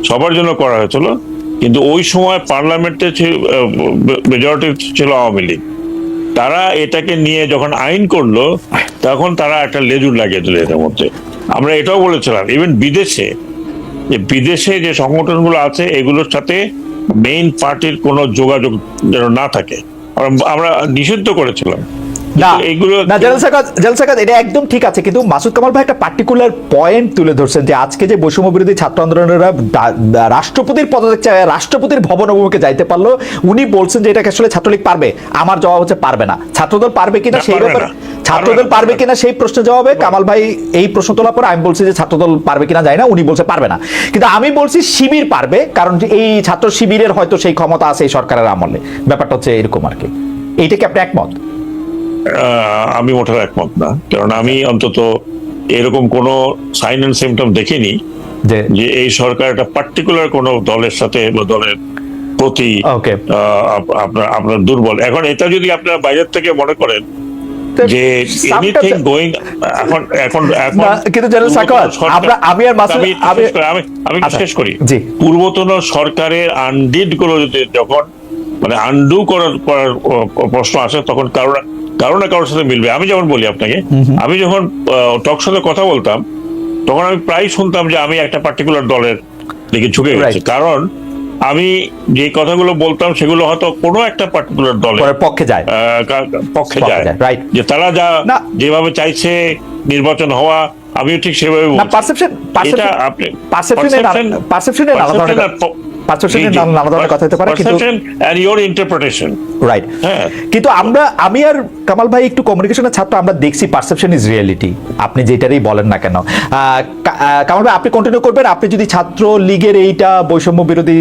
সবার জন্য করা হয়েছিল, কিন্তু ওই সময় পার্লামেন্টে মেজরিটি ছিল আওয়ামী লীগ। তারা এটাকে নিয়ে যখন আইন করলো তখন তারা একটা লেজুর লাগিয়ে দিল এটার মধ্যে। আমরা এটাও বলেছিলাম ইভেন বিদেশে যে সংগঠনগুলো আছে এগুলোর সাথে মেইন পার্টির কোনো যোগাযোগ যেন না থাকে, আমরা নিষিদ্ধ করেছিলাম। না জেনারেল সাকাত এটা একদম ঠিক আছে, কিন্তু মাসুদ কামাল ভাই একটা পার্টিকুলার পয়েন্ট তুলে ধরছেন যে আজকে যে বৈষম্য বিরোধী ছাত্র আন্দোলনেরা রাষ্ট্রপতির পদত্যাগ চায়, রাষ্ট্রপতির ভবন অভিমুখে যাইতে পারলো, উনি বলছেন যে এটাকে আসলে ছাত্রলীগ পারবে। আমার জবাব হচ্ছে পারবে না। ছাত্রদল পারবে কিনা সেই ব্যাপারে, ছাত্রদল পারবে কিনা সেই প্রশ্নের জবাবে কামাল ভাই এই প্রশ্ন তোলার পর আমি বলছি যে ছাত্রদল পারবে কিনা যায় না, উনি বলছে পারবে না। কিন্তু আমি বলছি শিবির পারবে, কারণ এই ছাত্র শিবিরের হয়তো সেই ক্ষমতা আছে এই সরকারের আমলে। ব্যাপারটা হচ্ছে এরকম আর কি। এইটা কি আপনি একমত? আমি মোটেও একমত না, কারণ আমি অন্তত এরকম কোন সাইন এন্ড সিমটম দেখিনি যে এই সরকার একটা পার্টিকুলার কোন দলের সাথে বা দলের প্রতি আপনার দুর্বল। এখন এটা যদি আপনারা বাইরের থেকে মনে করেন যে এনিথিং গোয়িং এখন এখন এখন কিন্তু জেনারেল সাকাত আমি শেষ করি। পূর্বতন সরকারের আনডিড গুলো যখন মানে আন্ডু করার প্রশ্ন আসে তখন কারো না কারোর সাথে মিলবে। আমি যেমন বলি আপনাকে, আমি যখন টক শোতে কথা বলতাম তখন আমি প্রায় শুনতাম যে আমি একটা পার্টিকুলার দলের দিকে ঝুঁকে গেছি, কারণ আমি যে কথাগুলো বলতাম সেগুলো হয়তো কোনো একটা পার্টিকুলার দলের পক্ষে যায় যে তারা যেভাবে চাইছে নির্বাচন হওয়া, আমিও ঠিক সেভাবে কিন্তু আমি আর কামাল ভাই একটু কমিউনিকেশনের ছাত্র, আমরা দেখছি পারসেপশন ইজ রিয়েলিটি, আপনি যেটারই বলেন না কেন। কামাল ভাই আপনি কন্টিনিউ করবেন, আপনি যদি ছাত্র লীগের এইটা বৈষম্য বিরোধী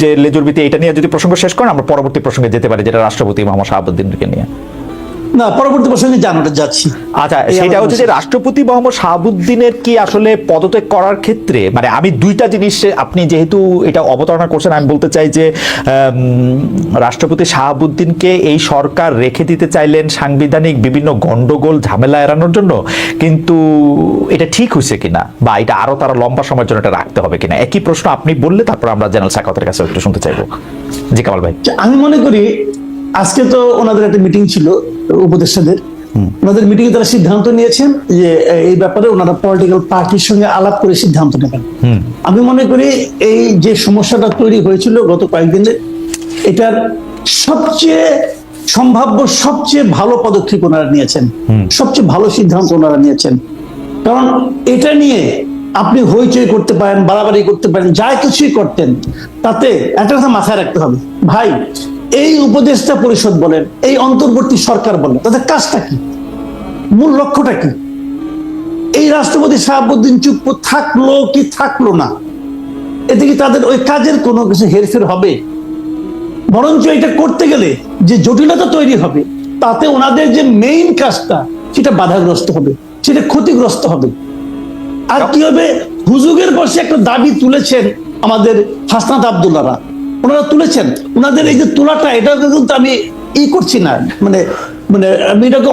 যে লেজুরবিতে এটা নিয়ে যদি প্রসঙ্গ শেষ করেন, আমরা পরবর্তী প্রসঙ্গে যেতে পারি, যেটা রাষ্ট্রপতি মোহাম্মদ শাহাবুদ্দিনকে নিয়ে। না, পরবর্তী প্রসঙ্গে যাচ্ছি। আচ্ছা, সেটা হচ্ছে যে রাষ্ট্রপতি মোহাম্মদ শাহাবুদ্দিনের কি আসলে পদত্যাগ করার ক্ষেত্রে, মানে আমি দুইটা জিনিস, আপনি যেহেতু এটা অবতারণা করছেন, আমি বলতে চাই যে রাষ্ট্রপতি শাহাবুদ্দিনকে এই সরকার রেখে দিতে চাইলেন সাংবিধানিক বিভিন্ন গন্ডগোল ঝামেলা এড়ানোর জন্য, কিন্তু এটা ঠিক হয়েছে কিনা বা এটা আরো তারা লম্বা সময়ের জন্য এটা রাখতে হবে কিনা, একই প্রশ্ন আপনি বললে তারপর আমরা জেনারেল সাকাতের কাছে একটু শুনতে চাইবো। জি কামাল ভাই। আমি মনে করি আজকে তো ওনাদের একটা মিটিং ছিল উপদেষ্টাদের, ওনাদের মিটিং এ তারা সিদ্ধান্ত নিয়েছেন যে এই ব্যাপারে ওনারা পলিটিক্যাল পার্টির সঙ্গে আলাপ করে সিদ্ধান্ত নেবেন। আমি মনে করি এই যে সমস্যাটা তৈরি হয়েছিল গত কয়েকদিনে, এটার সবচেয়ে সম্ভাব্য সবচেয়ে ভালো পদক্ষেপ ওনারা নিয়েছেন, সবচেয়ে ভালো সিদ্ধান্ত ওনারা নিয়েছেন। কারণ এটা নিয়ে আপনি হইচই করতে পারেন, বাড়াবাড়ি করতে পারেন, যা কিছুই করতেন, তাতে একটা কথা মাথায় রাখতে হবে ভাই, এই উপদেষ্টা পরিষদ বলেন, এই অন্তর্বর্তী সরকার বলেন, তাদের কাজটা কি, মূল লক্ষ্যটা কি? এই রাষ্ট্রপতি শাহাবুদ্দিন চুপ থাকলো কি থাকলো না, এতে কি তাদের ওই কাজের কোনো কিছু হেরফের হবে? বরঞ্চ এটা করতে গেলে যে জটিলতা তৈরি হবে, তাতে ওনাদের যে মেইন কাজটা সেটা বাধাগ্রস্ত হবে, সেটা ক্ষতিগ্রস্ত হবে। আর কি হবে, হুজুগের বসে একটা দাবি তুলেছেন আমাদের হাসনাত আব্দুল্লাহরা, ওনারা তুলেছেন, ওনাদের এই যে তোলাটা, এটা কিন্তু আমি করছি না, মানে আমি এটাকে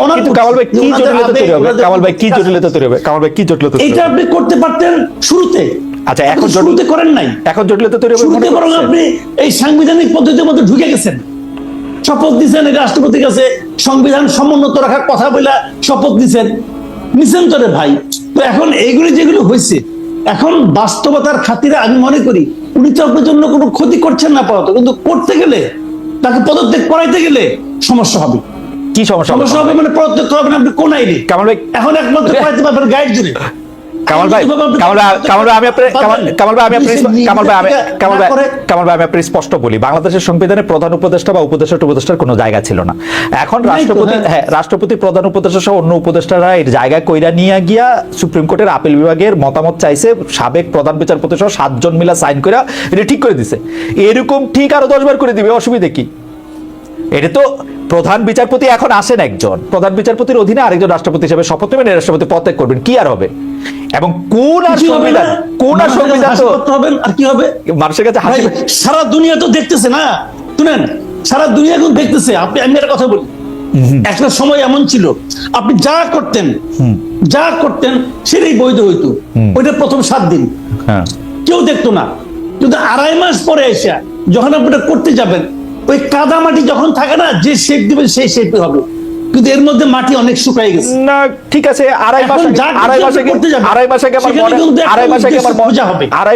এটা আপনি করতে পারতেন শুরুতে। আচ্ছা, এখন শুরুতে করেন নাই, এখন জটিলতা তৈরি হবে, শুরুতে বরং আপনি এই সাংবিধানিক পদ্ধতির মধ্যে ঢুকে গেছেন, শপথ দিচ্ছেন এই রাষ্ট্রপতির কাছে সংবিধান সমুন্নত রাখার কথা বলে শপথ দিচ্ছেন, নিছেন তো রে ভাই। তো এখন এইগুলি যেগুলো হয়েছে, এখন বাস্তবতার খাতিরে আমি মনে করি উনি তো আপনার জন্য কোনো ক্ষতি করছেন না পাওয়া, কিন্তু করতে গেলে তাকে পদত্যাগ করাইতে গেলে সমস্যা হবে। কি সমস্যা হবে? মানে পদত্যাগ করবেন আপনি কোন আইনে? কামাল ভাই এখন একমাত্র করাইতে পারবেন গাইড জুড়ে। কামাল ভাই আমি আপনি স্পষ্ট বলি, বাংলাদেশের সংবিধানে প্রধান উপদেষ্টা বা উপদেষ্টার কোনো জায়গা ছিল না। এখন রাষ্ট্রপতি প্রধান উপদেষ্টা সহ অন্য উপদেষ্টারা এর জায়গায় কইরা নিয়ে গিয়া সুপ্রিম কোর্টের আপিল বিভাগের মতামত চাইছে, সাবেক প্রধান বিচারপতি সহ 7 জন মিলা সাইন করে এটা ঠিক করে দিছে। এরকম ঠিক আরো 10 বার করে দিবে, অসুবিধা কি? এটা তো প্রধান বিচারপতি এখন আসেন, একজন প্রধান বিচারপতির অধীনে আরেকজন রাষ্ট্রপতি হিসেবে শপথ নেবেন, রাষ্ট্রপতি পদত্যাগ করবেন, কি আর হবে? এবং কোন আর সংবিধান হবেন আর কি হবে? মানুষের কাছে হাসি, সারা দুনিয়া তো দেখতেছে না, শুনেন, সারা দুনিয়া এখন দেখতেছে। আমি একটা কথা বলি, একটা সময় এমন ছিল আপনি যা করতেন সেটাই বৈধ হইতো, ওইটা প্রথম 7 দিন কেউ দেখতো না। কিন্তু 2.5 মাস পরে এসে যখন আপনি এটা করতে যাবেন, ওই কাদা মাটি যখন থাকে না, যে শেপ দিবেন সেই শেপই হবে, কিন্তু এর মধ্যে মাটি অনেক শুকাই গেছে। না ঠিক আছে, আড়াই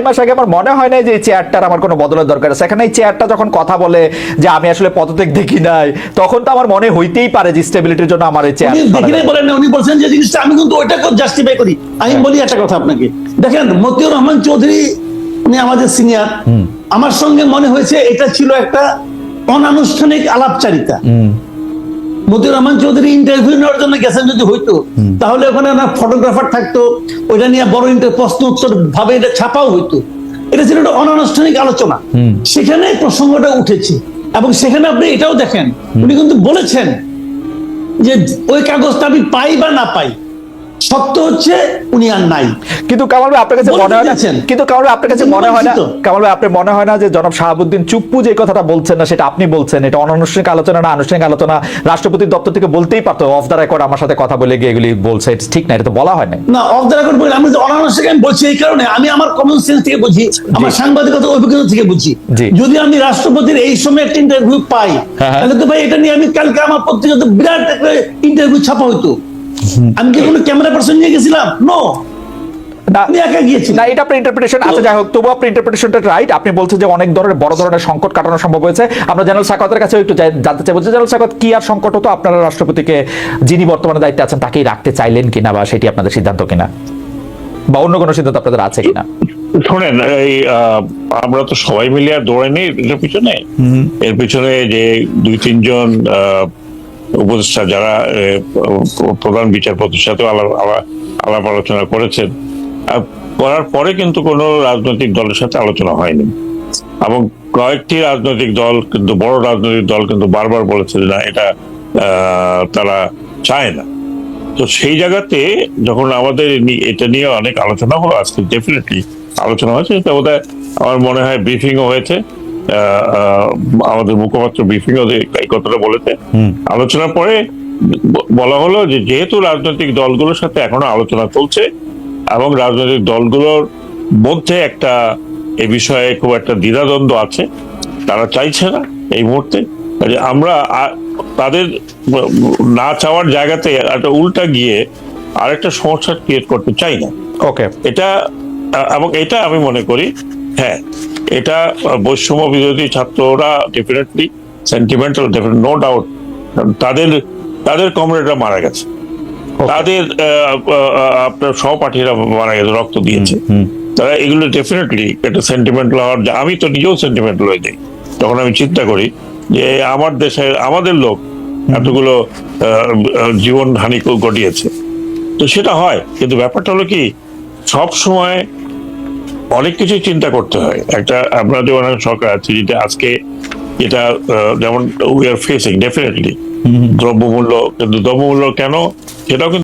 মাস আগে আমার মনে হয় না যে এই চেয়ারটার আমার কোনো বদলের দরকার আছে। এখানে এই চেয়ারটা যখন কথা বলে যে আমি আসলে পদত্যাগ দেখি নাই, তখন তো আমার মনে হইতেই পারে যে স্টেবিলিটির জন্য আমার এই চেয়ার দেখি নাই বলেন না, উনি বলছেন যে জিনিসটা, আমি কিন্তু ওইটাকে জাস্টিফাই করি। আমি বলি একটা কথা আপনাকে, দেখেন মতিউর রহমান চৌধুরী উনি আমাদের সিনিয়র, আমার সঙ্গে মনে হয়েছে এটা ছিল একটা অনানুষ্ঠানিক আলাপচারিতা। মতিউর রহমান চৌধুরী ইন্টারভিউ নেওয়ার জন্য গেছেন যদি হইতো, তাহলে ওখানে ওনার ফটোগ্রাফার থাকতো, ওইটা নিয়ে বড় প্রশ্ন উত্তর ভাবে এটা ছাপাও হইতো। এটা ছিল একটা অনানুষ্ঠানিক আলোচনা, সেখানে প্রসঙ্গটা উঠেছে। এবং সেখানে আপনি এটাও দেখেন, উনি কিন্তু বলেছেন যে ওই কাগজটা আমি পাই বা না পাই, সত্য হচ্ছে উনি আর নাই। কিন্তু কামাল ভাই আপনার কাছে মনে হয় না, কিন্তু কামাল ভাই আপনার কাছে মনে হয় না, কামাল ভাই আপনার মনে হয় না যে জনাব শাহাবুদ্দিন চুপ্পু যে কথাটা বলছেন না সেটা আপনি বলছেন, এটা অনানুষ্ঠানিক আলোচনা না আনুষ্ঠানিক আলোচনা, রাষ্ট্রপতির দপ্তর থেকে বলতেই পারতো অফ দ্য রেকর্ড আমার সাথে কথা বলে গিয়ে এগুলি বলছে, ঠিক না, এটা তো বলা হয় না। না অফ দ্য রেকর্ড বলি, আমি অনানুষ্ঠানিক আমি বলছি এই কারণে, আমি আমার কমন সেন্স থেকে বুঝি, আমার সাংবাদিকতা অভিজ্ঞতা থেকে বুঝি। যদি আমি রাষ্ট্রপতির এই সময় একটা ইন্টারভিউ পাই, তাহলে তো ভাই এটা নিয়ে আমি কালকে আমার পত্রিকাতে বিরাট একটা ইন্টারভিউ ছাপা হইতো। আমি কি কোনো ক্যামেরা পার্সন নিয়ে গেছিলাম? নো, আমি একা গিয়েছি। না এটা আপনার ইন্টারপ্রিটেশন আছে, যাই হোক, তবু আপনার ইন্টারপ্রিটেশনটা রাইট। আপনি বলছেন যে অনেক ধরনের বড় ধরনের সংকট কাটানো সম্ভব হয়েছে। আমরা জেনারেল সাখাওয়াতের কাছে একটু জানতে চাইবো যে জেনারেল সাখাওয়াত, কি আর সংকট হতো, আপনারা রাষ্ট্রপতিকে যিনি বর্তমানে দায়িত্বে আছেন তাকেই রাখতে চাইলেন কিনা, বা সেটি আপনাদের সিদ্ধান্ত কিনা, বা অন্য কোনো সিদ্ধান্ত আপনাদের আছে কিনা? শোনেন, এই আমরা তো সবাই মিলে আর দৌড়াইনি এর পিছনে। এর পিছনে যে 2-3 জন উপদেষ্টা যারা প্রধান বিচারপতির সাথে আলাপ আলোচনা করেছেন, করার পরে কিন্তু কোনো রাজনৈতিক দলের সাথে আলোচনা হয়নি। এবং কয়েকটি রাজনৈতিক দল, কিন্তু বড় রাজনৈতিক দল কিন্তু বারবার বলেছে যে না, এটা তারা চায় না। তো সেই জায়গাতে যখন আমাদের এটা নিয়ে অনেক আলোচনা হলো, আজকে ডেফিনেটলি আলোচনা হয়েছে, এটা বোধহয় আমার মনে হয় ব্রিফিংও হয়েছে, আমাদের মুখপাত্র ব্রিফিং এই কথাটা বলেছে। আলোচনার পরে বলা হলো যে যেহেতু রাজনৈতিক দলগুলোর সাথে এখনো আলোচনা চলছে এবং রাজনৈতিক দলগুলোর মধ্যে একটা এই বিষয়ে খুব একটা দ্বিধাদ্বন্দ্ব আছে, তারা চাইছে না এই মুহূর্তে, আমরা তাদের না চাওয়ার জায়গাতে একটা উল্টা গিয়ে আরেকটা সমস্যা ক্রিয়েট করতে চাই না। ওকে, এটা এবং এটা আমি মনে করি, হ্যাঁ, এটা বৈষম্য বিরোধী ছাত্ররা ডেফিনেটলি সেন্টিমেন্টাল, নো ডাউট, তাদের কমরেডরা মারা গেছে, তাদের আপনার সহপাঠীরা মারা গেছে, রক্ত দিয়েছে, তারা এগুলো ডেফিনেটলি একটা সেন্টিমেন্টাল হওয়ার, আমি তো নিজেও সেন্টিমেন্টাল হয়ে যাই তখন আমি চিন্তা করি যে আমার দেশের আমাদের লোক এতগুলো জীবন হানি ঘটিয়েছে। তো সেটা হয়, কিন্তু ব্যাপারটা হলো কি, সব সময় অনেক কিছু চিন্তা করতে হয়। একটা আপনাদের অনেক সরকার আছে যেটা আজকে, এটা যেমন উই আর ফেসিং ডেফিনেটলি দ্রব্যমূল্য, কিন্তু দ্রব্যমূল্য কেন সেটাও কিন্তু